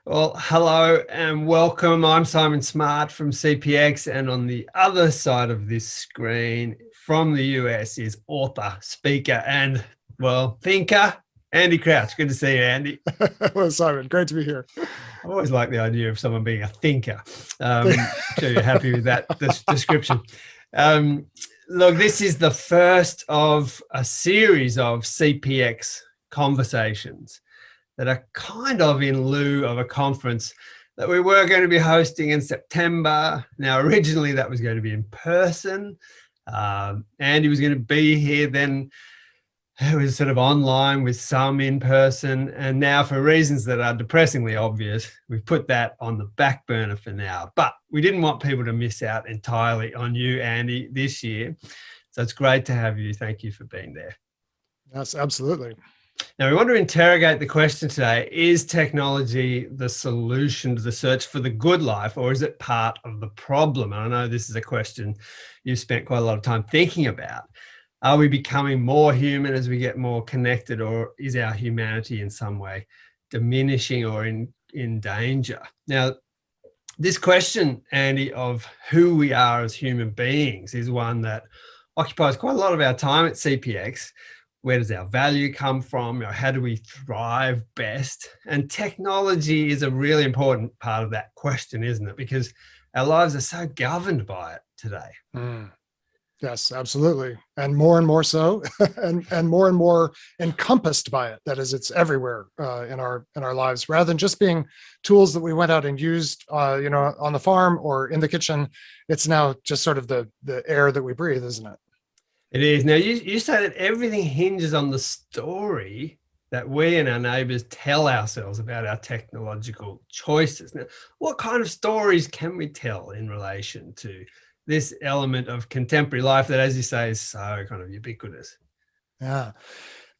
Well, hello and welcome. I'm Simon Smart from CPX, and on the other side of this screen from the US is author, speaker, and, well, thinker, Andy Crouch. Good to see you, Andy. Hello, Simon. Great to be here. I always like the idea of someone being a thinker. I'm sure you're happy with that description. Um, Look, this is the first of a series of CPX conversations that are kind of in lieu of a conference that we were going to be hosting in September. Now, originally that was going to be in person. Andy was going to be here, then it was sort of online with some in person. And now, for reasons that are depressingly obvious, we've put that on the back burner for now. But we didn't want people to miss out entirely on you, Andy, this year. So it's great to have you. Thank you for being there. Yes, absolutely. Now, we want to interrogate the question today: is technology the solution to the search for the good life, or is it part of the problem? And I know this is a question you've spent quite a lot of time thinking about. Are we becoming more human as we get more connected, or is our humanity in some way diminishing or in danger? Now, this question, Andy, of who we are as human beings is one that occupies quite a lot of our time at CPX. Where does our value come from? How do we thrive best? And technology is a really important part of that question, isn't it? Because our lives are so governed by it today. Yes, absolutely. And more so, and more encompassed by it. That is, it's everywhere in our lives, rather than just being tools that we went out and used, on the farm or in the kitchen. It's now just sort of the air that we breathe, isn't it? It is. Now, you say that everything hinges on the story that we and our neighbours tell ourselves about our technological choices. Now, what kind of stories can we tell in relation to this element of contemporary life that, as you say, is so kind of ubiquitous? Yeah.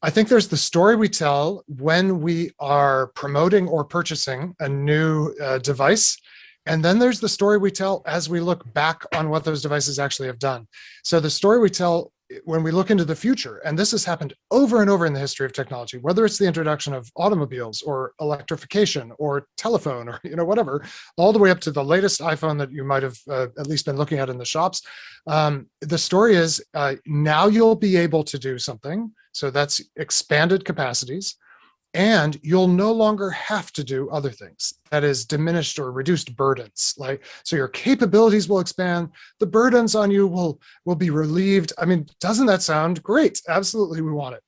I think there's the story we tell when we are promoting or purchasing a new device. And then there's the story we tell as we look back on what those devices actually have done. So the story we tell when we look into the future, and this has happened over and over in the history of technology, whether it's the introduction of automobiles or electrification or telephone or whatever, all the way up to the latest iPhone that you might have at least been looking at in the shops. The story is now you'll be able to do something. So that's expanded capacities. And you'll no longer have to do other things. That is diminished or reduced burdens. So your capabilities will expand. The burdens on you will be relieved. I mean, doesn't that sound great? Absolutely, we want it.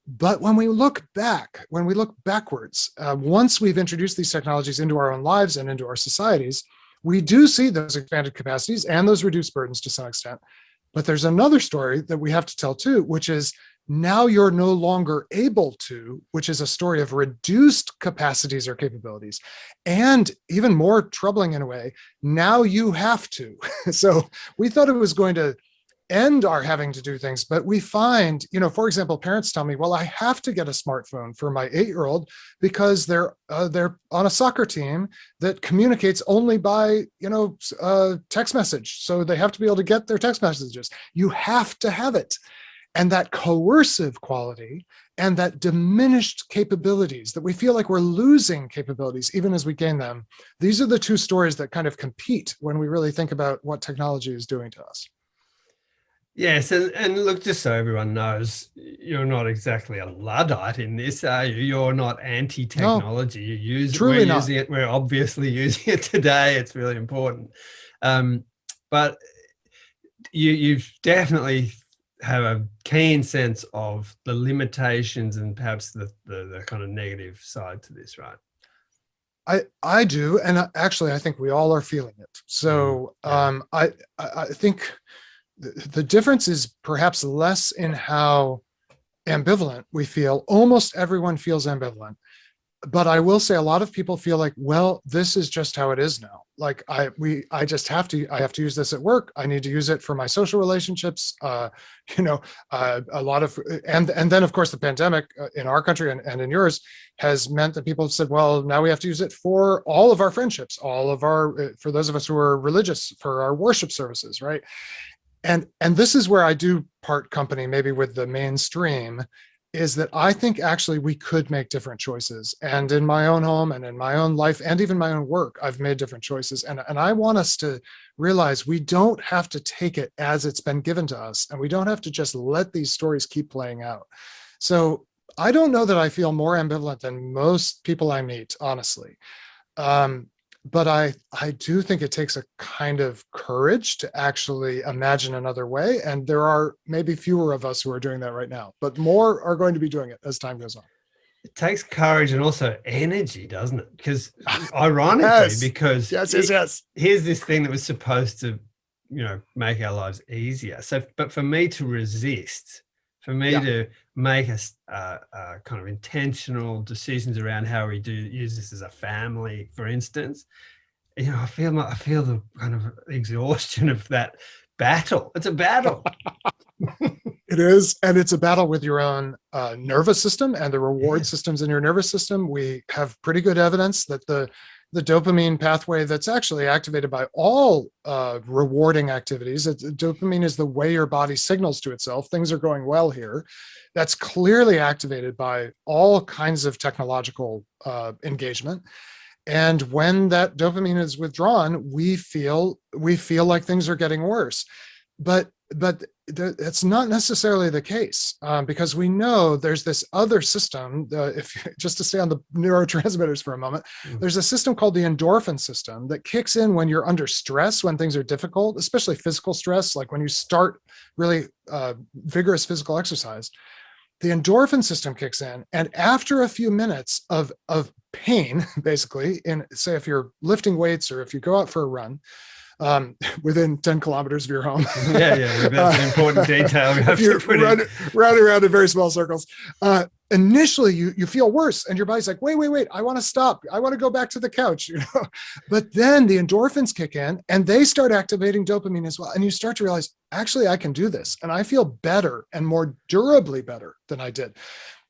But when we look backwards, once we've introduced these technologies into our own lives and into our societies, we do see those expanded capacities and those reduced burdens to some extent. But there's another story that we have to tell too, which is now you're no longer able to, which is a story of reduced capacities or capabilities. And even more troubling in a way, now you have to. So we thought it was going to end our having to do things, but we find, for example, parents tell me, well, I have to get a smartphone for my 8-year-old because they're on a soccer team that communicates only by, text message. So they have to be able to get their text messages. You have to have it. And that coercive quality and that diminished capabilities, that we feel like we're losing capabilities even as we gain them. These are the two stories that kind of compete when we really think about what technology is doing to us. Yes, and look, just so everyone knows, you're not exactly a Luddite in this, are you? You're not anti-technology. No, truly not. Using it. We're obviously using it today. It's really important. But you've definitely have a keen sense of the limitations and perhaps the kind of negative side to this, right? I do, and actually, I think we all are feeling it. So I think the difference is perhaps less in how ambivalent we feel. Almost everyone feels ambivalent. But I will say a lot of people feel like, well, this is just how it is now. Like I have to use this at work. I need to use it for my social relationships. A lot of, and then of course the pandemic in our country and in yours has meant that people have said, well, now we have to use it for all of our friendships, for those of us who are religious, for our worship services, right? And this is where I do part company maybe with the mainstream. is that I think actually we could make different choices. And in my own home and in my own life and even my own work, I've made different choices. And I want us to realize we don't have to take it as it's been given to us. And we don't have to just let these stories keep playing out. So I don't know that I feel more ambivalent than most people I meet, honestly. But I do think it takes a kind of courage to actually imagine another way. And there are maybe fewer of us who are doing that right now, but more are going to be doing it as time goes on. It takes courage and also energy, doesn't it? Because ironically, Yes. because Yes. Here's this thing that was supposed to, make our lives easier. So, but for me to resist, for me to make us kind of intentional decisions around how we do use this as a family, for instance, I feel the kind of exhaustion of that battle. It's a battle. It is, and it's a battle with your own nervous system and the reward systems in your nervous system. We have pretty good evidence that the dopamine pathway that's actually activated by all rewarding activities. Dopamine is the way your body signals to itself, things are going well here. That's clearly activated by all kinds of technological engagement. And when that dopamine is withdrawn, we feel like things are getting worse. But that's not necessarily the case, because we know there's this other system. If just to stay on the neurotransmitters for a moment, there's a system called the endorphin system that kicks in when you're under stress, when things are difficult, especially physical stress, like when you start really vigorous physical exercise. The endorphin system kicks in, and after a few minutes of pain, basically, in say if you're lifting weights or if you go out for a run, within 10 kilometers of your home. That's an important detail. If you run around in very small circles, initially you feel worse, and your body's like, wait, I want to stop. I want to go back to the couch. But then the endorphins kick in, and they start activating dopamine as well. And you start to realize, actually, I can do this, and I feel better and more durably better than I did.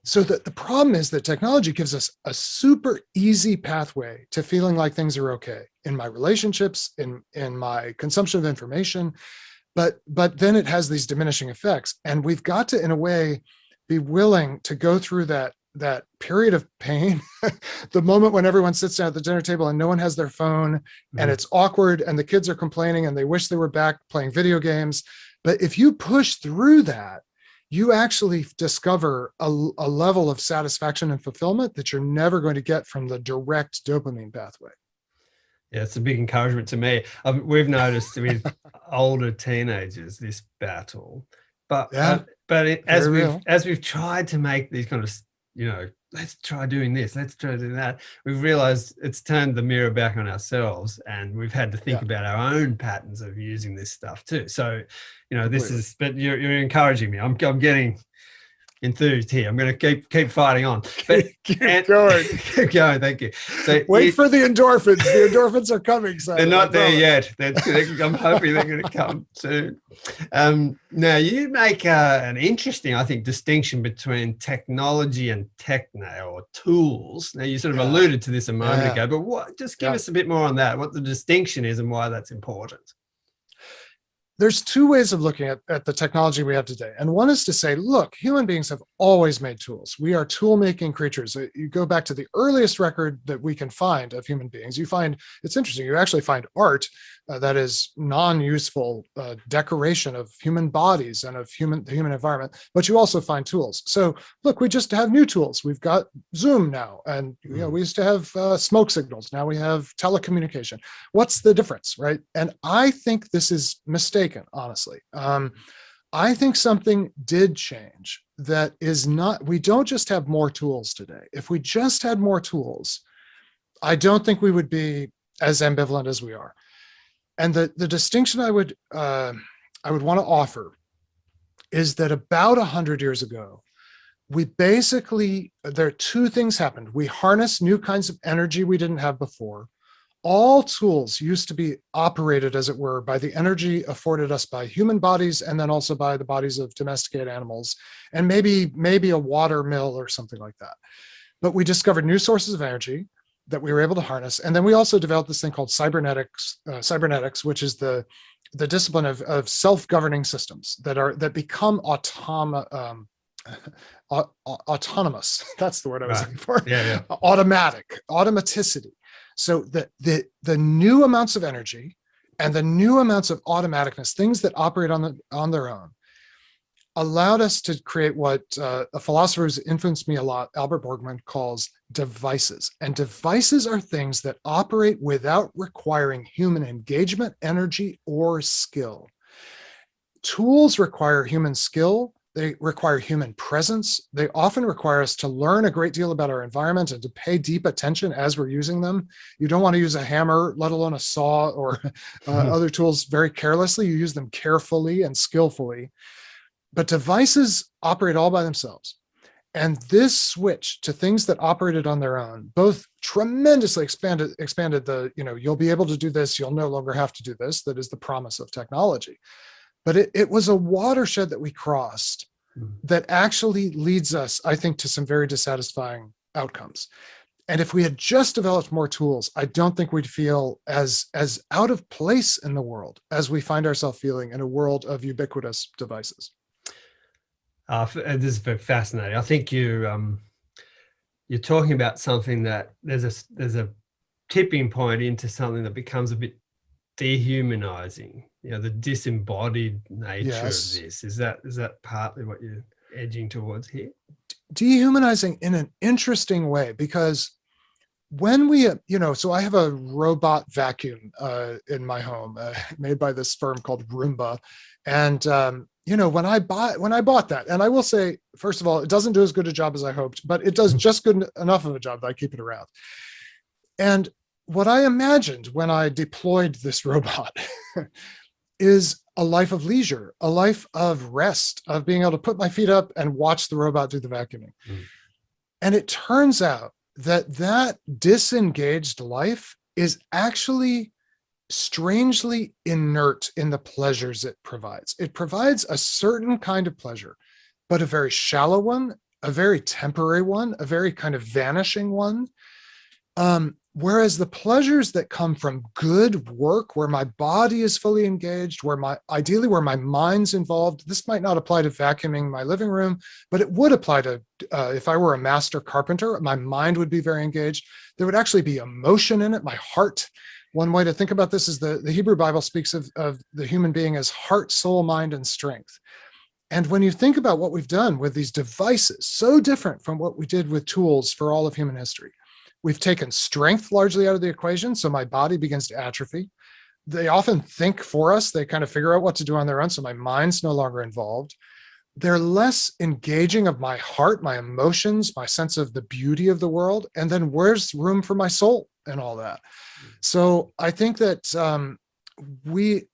So the problem is that technology gives us a super easy pathway to feeling like things are okay in my relationships, in my consumption of information, but then it has these diminishing effects. And we've got to, in a way, be willing to go through that period of pain, the moment when everyone sits down at the dinner table and no one has their phone, and it's awkward, and the kids are complaining and they wish they were back playing video games. But if you push through that, you actually discover a level of satisfaction and fulfillment that you're never going to get from the direct dopamine pathway. Yeah, it's a big encouragement to me. We've noticed with older teenagers this battle, but as we've tried to make these kind of, let's try doing this, let's try doing that, we've realized it's turned the mirror back on ourselves, and we've had to think about our own patterns of using this stuff too. So, this is, but you're encouraging me. I'm getting enthused here. I'm going to keep fighting on. But keep going. Keep going. Thank you. So wait for the endorphins. The endorphins are coming. They're not there yet. I'm hoping they're going to come soon. Now you make an interesting, I think, distinction between technology and techno, or tools. Now you sort of alluded to this a moment ago, but just give us a bit more on that, what the distinction is and why that's important. There's two ways of looking at the technology we have today. And one is to say, look, human beings have always made tools. We are tool-making creatures. You go back to the earliest record that we can find of human beings. You find, it's interesting, you actually find art that is non-useful decoration of human bodies and of the human environment, but you also find tools. So look, we just have new tools. We've got Zoom now, and we used to have smoke signals. Now we have telecommunication. What's the difference, right? And I think this is mistaken, honestly. I think something did change that is not, we don't just have more tools today. If we just had more tools, I don't think we would be as ambivalent as we are. And the distinction I would want to offer is that about 100 years ago, we basically, there are two things happened. We harnessed new kinds of energy we didn't have before. All tools used to be operated, as it were, by the energy afforded us by human bodies, and then also by the bodies of domesticated animals, and maybe a water mill or something like that. But we discovered new sources of energy that we were able to harness. And then we also developed this thing called cybernetics, which is the discipline of self-governing systems that become autonomous. That's the word I was Right. looking for. Yeah, yeah. Automatic, automaticity. So the new amounts of energy and the new amounts of automaticness, things that operate on their own, allowed us to create what a philosopher who's influenced me a lot, Albert Borgman, calls devices. And devices are things that operate without requiring human engagement, energy, or skill. Tools require human skill. They require human presence. They often require us to learn a great deal about our environment and to pay deep attention as we're using them. You don't want to use a hammer, let alone a saw or other tools very carelessly. You use them carefully and skillfully. But devices operate all by themselves. And this switch to things that operated on their own, both tremendously expanded the, you'll be able to do this, you'll no longer have to do this. That is the promise of technology. But it was a watershed that we crossed that actually leads us, I think, to some very dissatisfying outcomes. And if we had just developed more tools, I don't think we'd feel as out of place in the world as we find ourselves feeling in a world of ubiquitous devices. This is very fascinating. I think you're talking about something that there's a tipping point into something that becomes a bit dehumanizing. The disembodied nature Yes. of this. Is that partly what you're edging towards here? Dehumanizing in an interesting way, because when we, so I have a robot vacuum in my home made by this firm called Roomba. And, when I bought that, and I will say, first of all, it doesn't do as good a job as I hoped, but it does just good enough of a job that I keep it around. And what I imagined when I deployed this robot is a life of leisure, a life of rest, of being able to put my feet up and watch the robot do the vacuuming. And it turns out that disengaged life is actually strangely inert in the pleasures it provides. It provides a certain kind of pleasure, but a very shallow one, a very temporary one, a very kind of vanishing one. Whereas the pleasures that come from good work, where my body is fully engaged, ideally where my mind's involved, this might not apply to vacuuming my living room, but it would apply to, if I were a master carpenter, my mind would be very engaged. There would actually be emotion in it, my heart. One way to think about this is the Hebrew Bible speaks of the human being as heart, soul, mind, and strength. And when you think about what we've done with these devices, so different from what we did with tools for all of human history, we've taken strength largely out of the equation, so my body begins to atrophy. They often think for us. They kind of figure out what to do on their own, so my mind's no longer involved. They're less engaging of my heart, my emotions, my sense of the beauty of the world. And then where's room for my soul and all that? So I think that we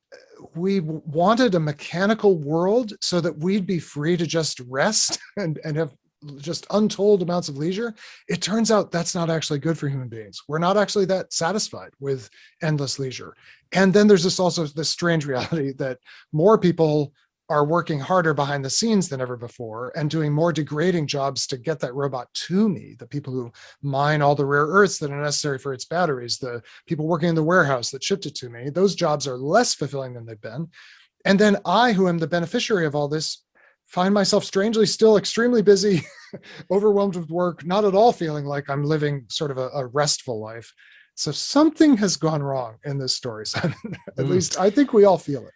wanted a mechanical world so that we'd be free to just rest and have just untold amounts of leisure. It turns out that's not actually good for human beings. We're not actually that satisfied with endless leisure. And then there's this strange reality that more people are working harder behind the scenes than ever before and doing more degrading jobs to get that robot to me. The people who mine all the rare earths that are necessary for its batteries, the people working in the warehouse that shipped it to me, those jobs are less fulfilling than they've been. And then I, who am the beneficiary of all this, find myself strangely still extremely busy, overwhelmed with work, not at all feeling like I'm living sort of a restful life. So something has gone wrong in this story, Simon. At least I think we all feel it.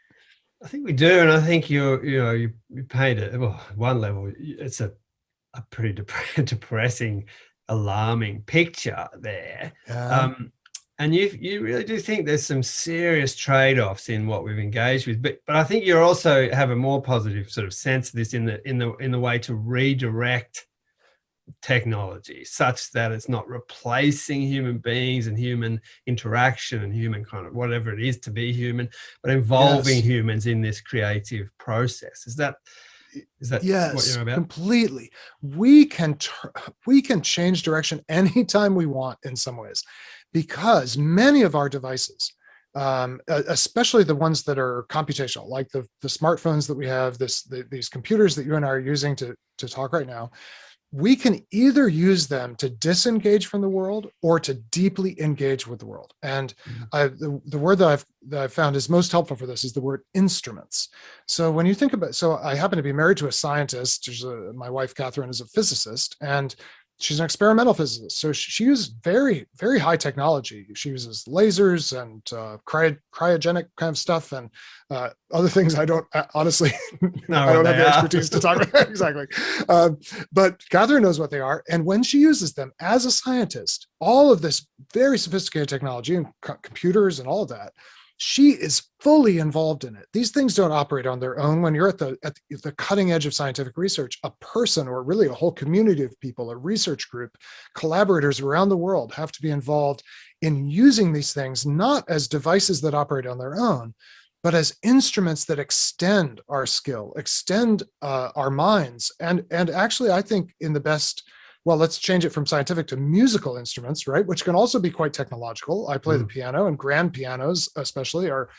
I think we do, and I think you paint it. Well, one level, it's a pretty depressing, alarming picture there. Yeah. And you really do think there's some serious trade-offs in what we've engaged with, but I think you also have a more positive sort of sense of this in the way to redirect technology such that it's not replacing human beings and human interaction and human kind of whatever it is to be human, but involving humans in this creative process. Is that yes, what you're about? Completely. We can change direction anytime we want in some ways, because many of our devices, especially the ones that are computational, like the smartphones that we have, these computers that you and I are using to talk right now, we can either use them to disengage from the world or to deeply engage with the world. And the word that I've found is most helpful for this is the word instruments. So when you think about, so I happen to be married to a scientist. My wife, Catherine, is a physicist, and she's an experimental physicist. So she uses very, very high technology. She uses lasers and cryogenic kind of stuff, and other things I don't honestly, I don't have the expertise to talk about. Exactly. But Catherine knows what they are. And when she uses them as a scientist, all of this very sophisticated technology and computers and all of that, she is fully involved in it. These things don't operate on their own. When you're at the cutting edge of scientific research, a person, or really a whole community of people, a research group, collaborators around the world have to be involved in using these things, not as devices that operate on their own, but as instruments that extend our skill, extend our minds. And actually, I think in the best, well, let's change it from scientific to musical instruments, right? Which can also be quite technological. I play the piano, and grand pianos especially are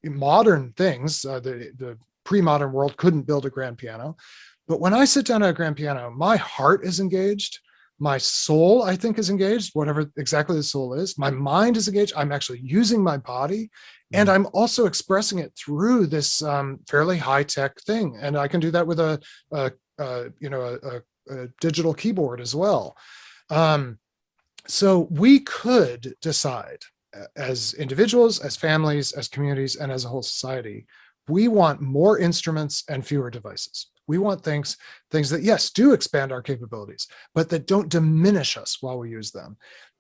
modern things. The pre-modern world couldn't build a grand piano. But when I sit down at a grand piano, my heart is engaged. My soul, I think, is engaged, whatever exactly the soul is. My mind is engaged. I'm actually using my body. And I'm also expressing it through this fairly high-tech thing. And I can do that with a digital keyboard as well. So we could decide as individuals, as families, as communities, and as a whole society, we want more instruments and fewer devices. We want things that, yes, do expand our capabilities, but that don't diminish us while we use them.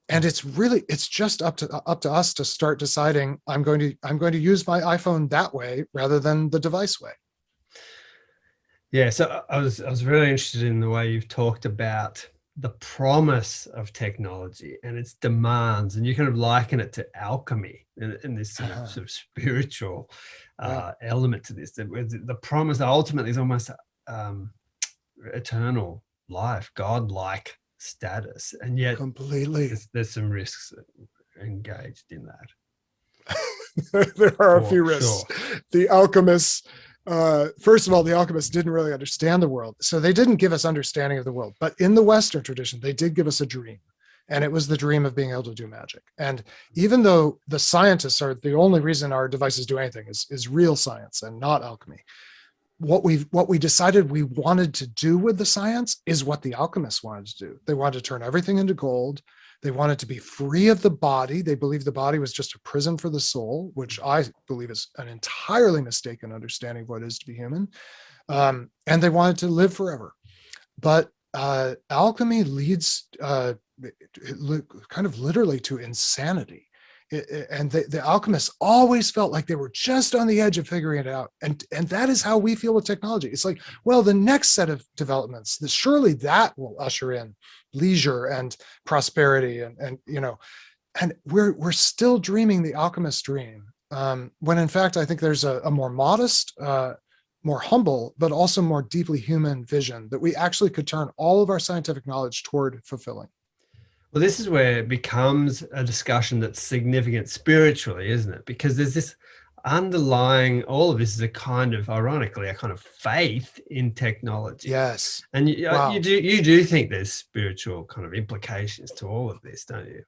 And it's just up to us to start deciding, I'm going to use my iPhone that way rather than the device way. Yeah, so I was really interested in the way you've talked about the promise of technology and its demands, and you kind of liken it to alchemy and this sort of spiritual element to this. The promise ultimately is almost eternal life, God-like status, and yet completely there's some risks engaged in that. There are a few risks. Sure. The alchemists. First of all, the alchemists didn't really understand the world. So they didn't give us understanding of the world. But in the Western tradition, they did give us a dream. And it was the dream of being able to do magic. And even though the scientists are the only reason our devices do anything is real science and not alchemy, what we decided we wanted to do with the science is what the alchemists wanted to do. They wanted to turn everything into gold. They wanted to be free of the body. They believed the body was just a prison for the soul, which I believe is an entirely mistaken understanding of what it is to be human. And they wanted to live forever. But alchemy leads kind of literally to insanity. And the alchemists always felt like they were just on the edge of figuring it out. And that is how we feel with technology. It's like, well, the next set of developments, surely that will usher in leisure and prosperity. And we're still dreaming the alchemist dream. When in fact, I think there's a more modest, more humble, but also more deeply human vision that we actually could turn all of our scientific knowledge toward fulfilling. Well, this is where it becomes a discussion that's significant spiritually, isn't it? Because there's this underlying, all of this is a kind of, ironically, a kind of faith in technology. Yes. And you do think there's spiritual kind of implications to all of this, don't you?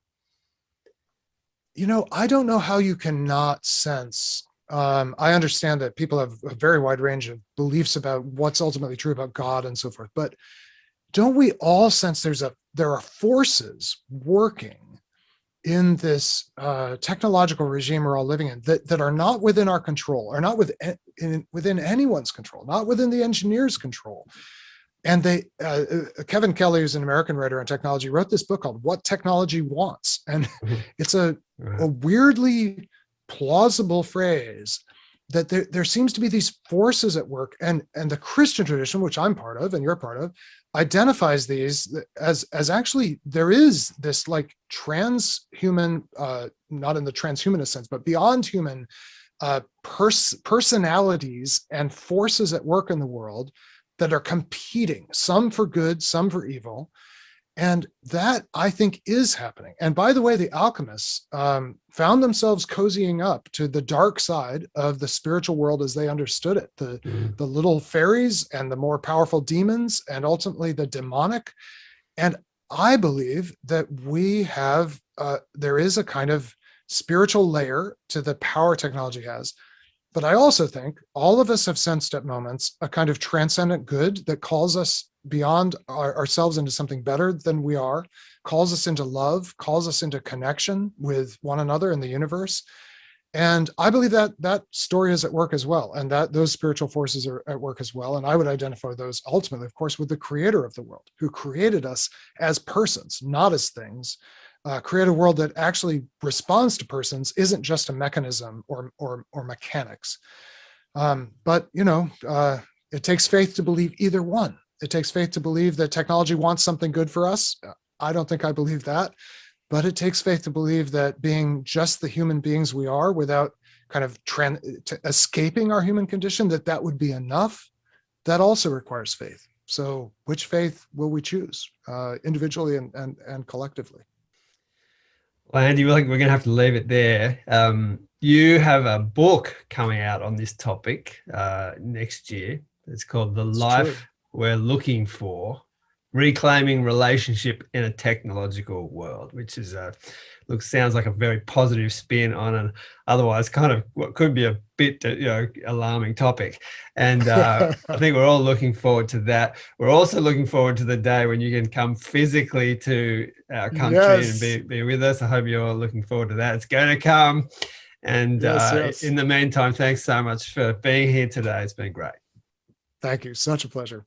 I don't know how you cannot sense. I understand that people have a very wide range of beliefs about what's ultimately true about God and so forth, but don't we all sense there are forces working in this technological regime we're all living in that are not within our control, are not within anyone's control, not within the engineer's control. And Kevin Kelly, who's an American writer on technology, wrote this book called What Technology Wants. And it's a weirdly plausible phrase that there seems to be these forces at work, and the Christian tradition, which I'm part of and you're part of, identifies these as actually there is this like transhuman, not in the transhumanist sense, but beyond human personalities and forces at work in the world that are competing, some for good, some for evil. And that, I think, is happening. And by the way, the alchemists found themselves cozying up to the dark side of the spiritual world as they understood it. The little fairies and the more powerful demons, and ultimately the demonic. And I believe that we have, there is a kind of spiritual layer to the power technology has. But I also think all of us have sensed at moments a kind of transcendent good that calls us beyond ourselves into something better than we are, calls us into love, calls us into connection with one another in the universe. And I believe that that story is at work as well, and that those spiritual forces are at work as well. And I would identify those ultimately, of course, with the creator of the world, who created us as persons, not as things. Create a world that actually responds to persons, isn't just a mechanism or mechanics. But it takes faith to believe either one. It takes faith to believe that technology wants something good for us. I don't think I believe that. But it takes faith to believe that being just the human beings we are, without kind of escaping our human condition, that would be enough. That also requires faith. So which faith will we choose, individually and collectively? Well, Andy, we're going to have to leave it there. You have a book coming out on this topic next year. It's called The Life We're Looking For: Reclaiming Relationship in a Technological World, which is sounds like a very positive spin on an otherwise kind of what could be a bit alarming topic. And I think we're all looking forward to that. We're also looking forward to the day when you can come physically to our country and be with us. I hope you're all looking forward to that. It's going to come. And in the meantime, thanks so much for being here today. It's been great. Thank you. Such a pleasure.